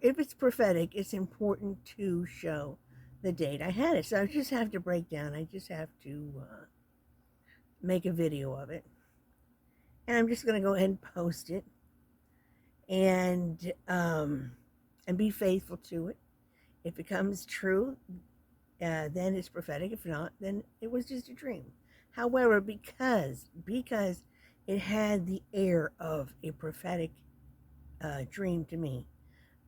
if it's prophetic, it's important to show the date. I had it, so I just have to break down. I just have to make a video of it, and I'm just going to go ahead and post it, and um, and be faithful to it. If it comes true, then it's prophetic. If not, then it was just a dream. However, because it had the air of a prophetic dream to me,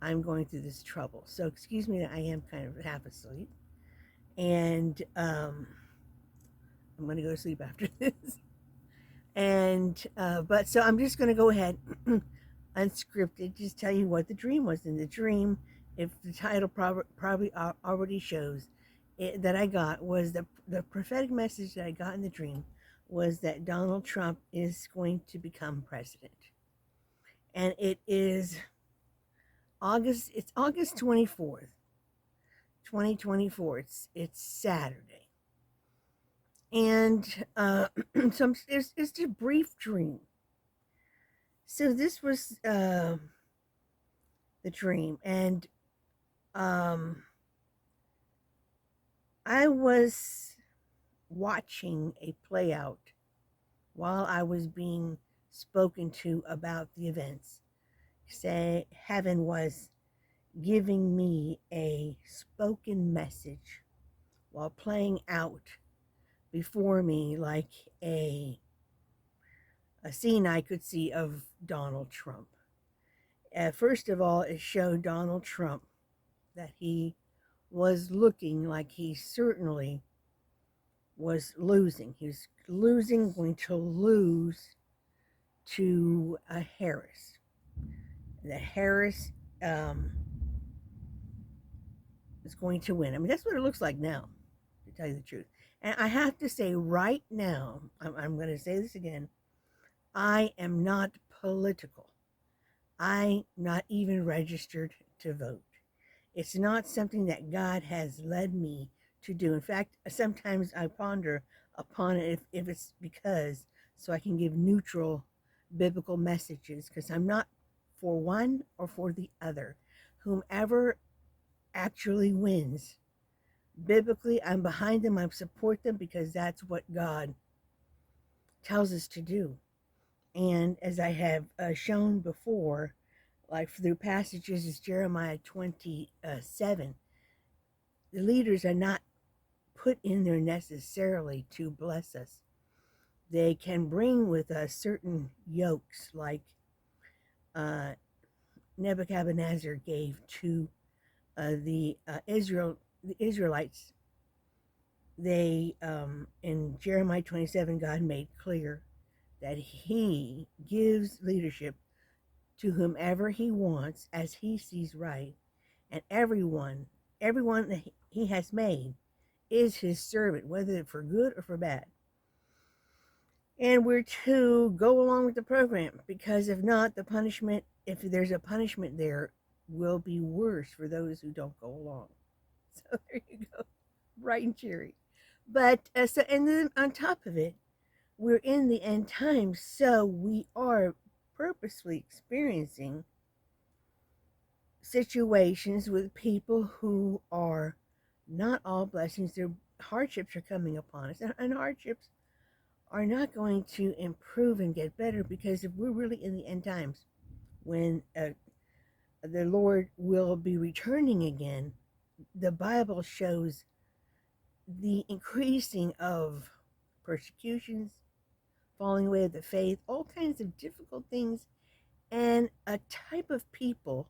I'm going through this trouble. So excuse me that I am kind of half asleep, and I'm going to go to sleep after this. And but so I'm just going to go ahead, unscripted, just tell you what the dream was. In the dream, if the title probably already shows it, that I got was the prophetic message that I got in the dream was that Donald Trump is going to become president, and it is August. It's August 24th, 2024. It's Saturday, and so it's a brief dream. So this was the dream, and um, I was watching a play out while I was being spoken to about the events. Say, heaven was giving me a spoken message while playing out before me like a scene I could see of Donald Trump. First of all, it showed Donald Trump that he was looking like he certainly was losing. He was losing, going to lose to a Harris. The Harris is going to win. I mean, that's what it looks like now, to tell you the truth. And I have to say, right now, I'm going to say this again, I am not political. I'm not even registered to vote. It's not something that God has led me to do. In fact, sometimes I ponder upon it if it's because so I can give neutral biblical messages, because I'm not for one or for the other. Whomever actually wins, biblically, I'm behind them. I support them because that's what God tells us to do. And as I have shown before, like through passages as Jeremiah 27, the leaders are not put in there necessarily to bless us. They can bring with us certain yokes, like uh, Nebuchadnezzar gave to the Israelites. They in Jeremiah 27, God made clear that He gives leadership to whomever He wants, as He sees right, and everyone that He has made is His servant, whether for good or for bad. And we're to go along with the program, because if not, if there's a punishment there, will be worse for those who don't go along. So there you go, bright and cheery. But and then on top of it, we're in the end times, so we are purposely experiencing situations with people who are not all blessings. Their hardships are coming upon us, and hardships are not going to improve and get better, because if we're really in the end times, when the Lord will be returning again, the Bible shows the increasing of persecutions, falling away of the faith, all kinds of difficult things, and a type of people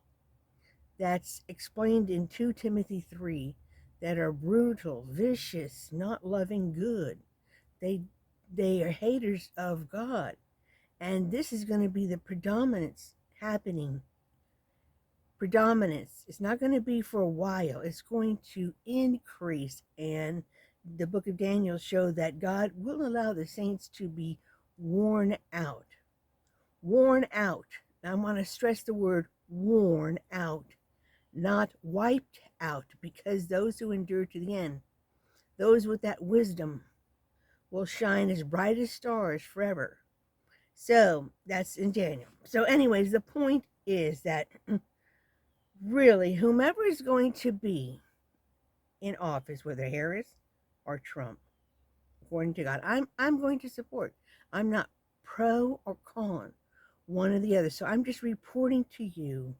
that's explained in 2 Timothy 3 that are brutal, vicious, not loving good. They they are haters of God. And this is going to be the predominance happening. Predominance. It's not going to be for a while. It's going to increase. And the book of Daniel shows that God will allow the saints to be worn out. Worn out. Now, I want to stress the word worn out, not wiped out, because those who endure to the end, those with that wisdom, will shine as bright as stars forever. So that's in Daniel. So, anyways, the point is that really, whomever is going to be in office, whether Harris or Trump, according to God, I'm going to support. I'm not pro or con one or the other. So I'm just reporting to you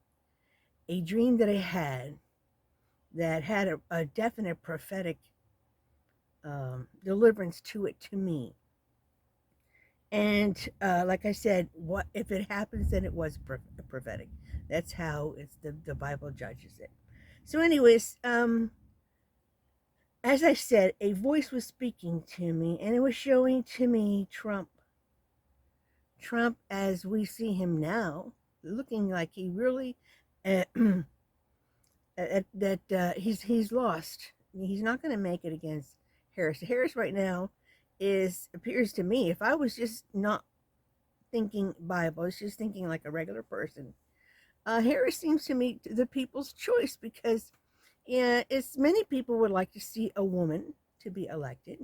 a dream that I had that had a definite prophetic deliverance to it to me. And like I said, what if it happens? Then it was prophetic. That's how the Bible judges it. So, anyways, as I said, a voice was speaking to me, and it was showing to me Trump. Trump, as we see him now, looking like he really he's lost. He's not going to make it against Harris. Harris right now appears to me, if I was just not thinking Bible, it's just thinking like a regular person. Harris seems to me the people's choice because, yeah, it's many people would like to see a woman to be elected,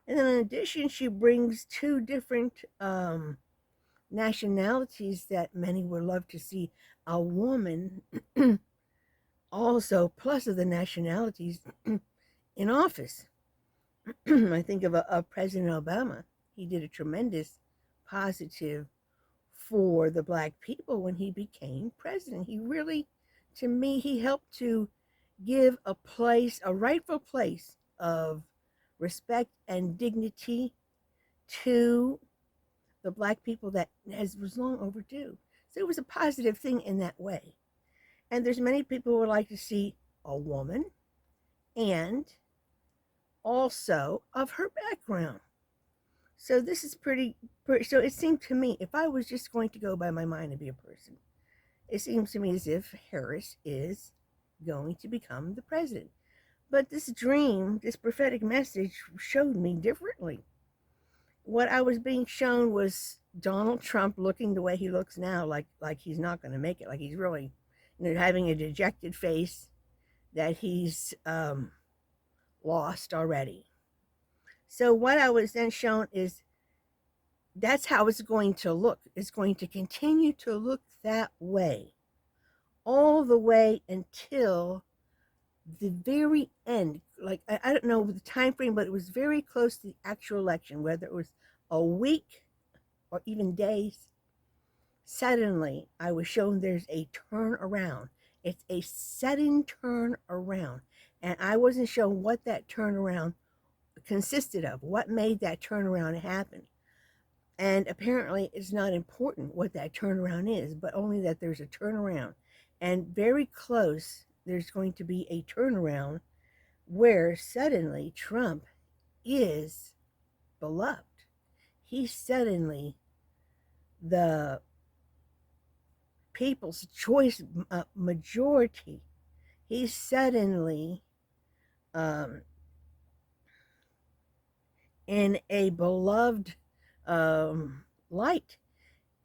and then in addition, she brings two different nationalities that many would love to see a woman also plus of the nationalities in office. I think of President Obama. He did a tremendous positive for the black people when he became president. He really, to me, he helped to give a place, a rightful place of respect and dignity to the black people that was long overdue. So it was a positive thing in that way. And there's many people who would like to see a woman and also of her background. So this is so it seemed to me, if I was just going to go by my mind and be a person, it seems to me as if Harris is going to become the president. But this dream, this prophetic message showed me differently. What I was being shown was Donald Trump looking the way he looks now, like he's not going to make it, like he's really, having a dejected face, that he's lost already. So what I was then shown is that's how it's going to look. It's going to continue to look that way all the way until the very end. Like, I don't know the time frame, but it was very close to the actual election, whether it was a week or even days. Suddenly, I was shown there's a turnaround. It's a sudden turnaround. And I wasn't shown what that turnaround consisted of, what made that turnaround happen. And apparently, it's not important what that turnaround is, but only that there's a turnaround. And very close, there's going to be a turnaround where suddenly Trump is beloved. He's suddenly the people's choice majority. He's suddenly in a beloved light,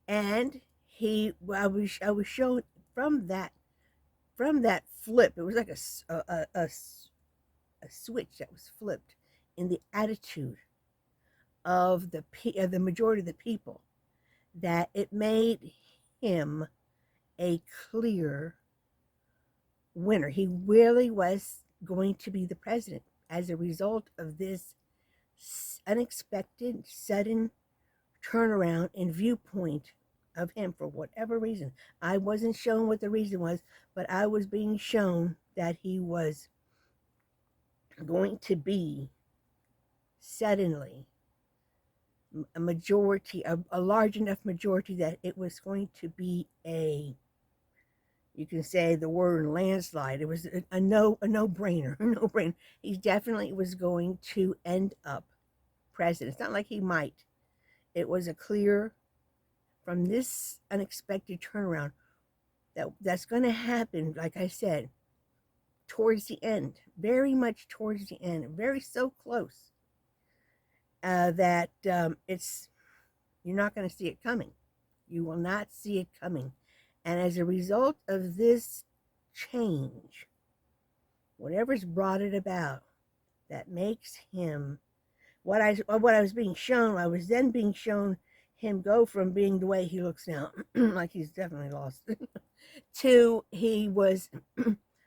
and I was shown from that flip. It was like a switch that was flipped in the attitude of the majority of the people, that it made him a clear winner. He really was going to be the president as a result of this unexpected, sudden turnaround in viewpoint of him for whatever reason. I wasn't shown what the reason was, but I was being shown that he was going to be suddenly a majority, a large enough majority that it was going to be you can say the word landslide. It was a no-brainer, no brainer. He definitely was going to end up president. It's not like he might. It was a clear, from this unexpected turnaround, that's going to happen, like I said, towards the end, very much towards the end, very so close that you're not going to see it coming. You will not see it coming. And as a result of this change, whatever's brought it about, that makes him what I was being shown. I was then being shown him go from being the way he looks now, like he's definitely lost, to he was,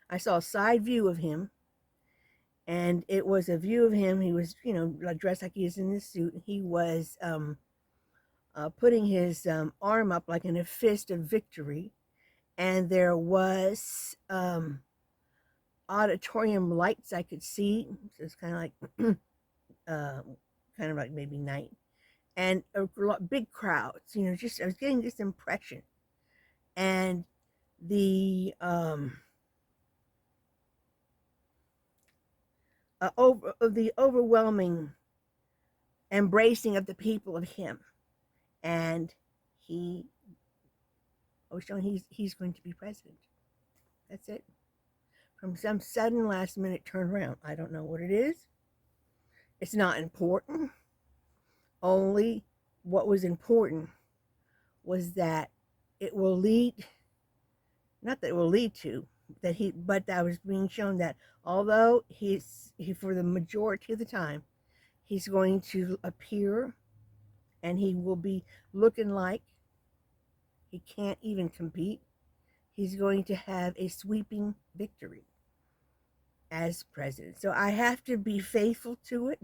I saw a side view of him, and it was a view of him. He was, like dressed like he is in this suit. He was putting his arm up like in a fist of victory, and there was auditorium lights I could see. So it's kind of like, maybe night, and big crowds. Just I was getting this impression, and the the overwhelming embracing of the people of him, and he was showing he's going to be president. That's it. From some sudden last minute turnaround. I don't know what it is. It's not important. Only what was important was that it will lead, not that it will lead to, but that was being shown that although he for the majority of the time, he's going to appear and he will be looking like he can't even compete. He's going to have a sweeping victory as president. So I have to be faithful to it,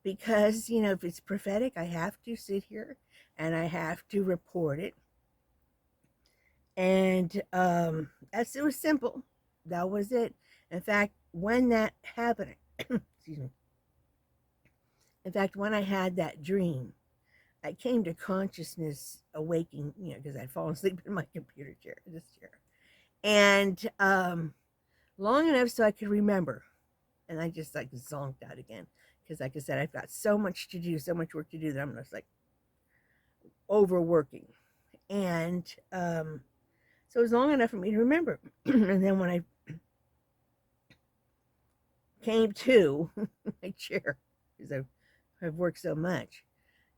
because, if it's prophetic, I have to sit here and I have to report it. And it was simple. That was it. In fact, when that happened, excuse me. In fact, when I had that dream, I came to consciousness awaking, because I'd fallen asleep in my computer chair, this chair. And long enough so I could remember. And I just like zonked out again. Because like I said, I've got so much to do, so much work to do, that I'm just like overworking. And so it was long enough for me to remember. And then when I came to my chair, because I've worked so much,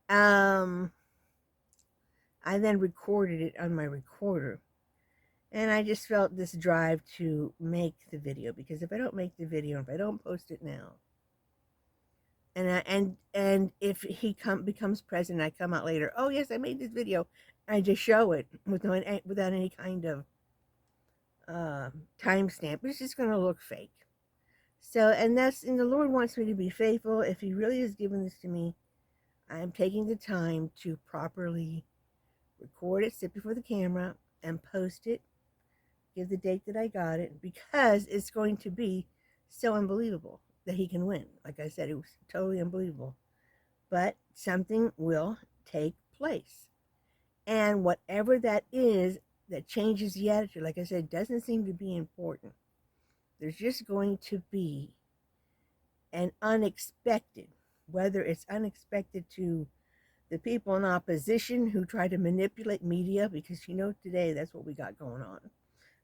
I then recorded it on my recorder. And I just felt this drive to make the video, because if I don't make the video, if I don't post it now, and if he becomes president, I come out later, oh yes, I made this video, I just show it without any kind of timestamp, it's just going to look fake. So, and the Lord wants me to be faithful. If he really has given this to me, I'm taking the time to properly record it, sit before the camera, and post it, give the date that I got it, because it's going to be so unbelievable that he can win. Like I said, it was totally unbelievable. But something will take place. And whatever that is that changes the attitude, like I said, doesn't seem to be important. There's just going to be an unexpected, whether it's unexpected to the people in opposition who try to manipulate media, because today that's what we got going on.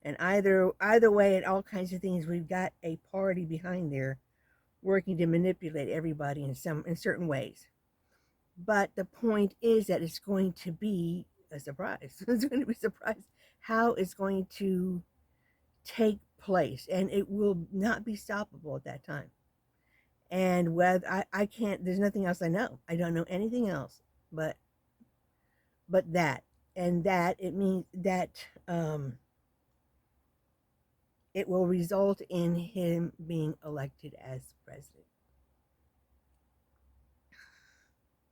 And either way, in all kinds of things, we've got a party behind there working to manipulate everybody in certain ways. But the point is that it's going to be a surprise. It's going to be a surprise how it's going to take place, and it will not be stoppable at that time. And whether I can't, there's nothing else I know. I don't know anything else but that. And that it means that it will result in him being elected as president.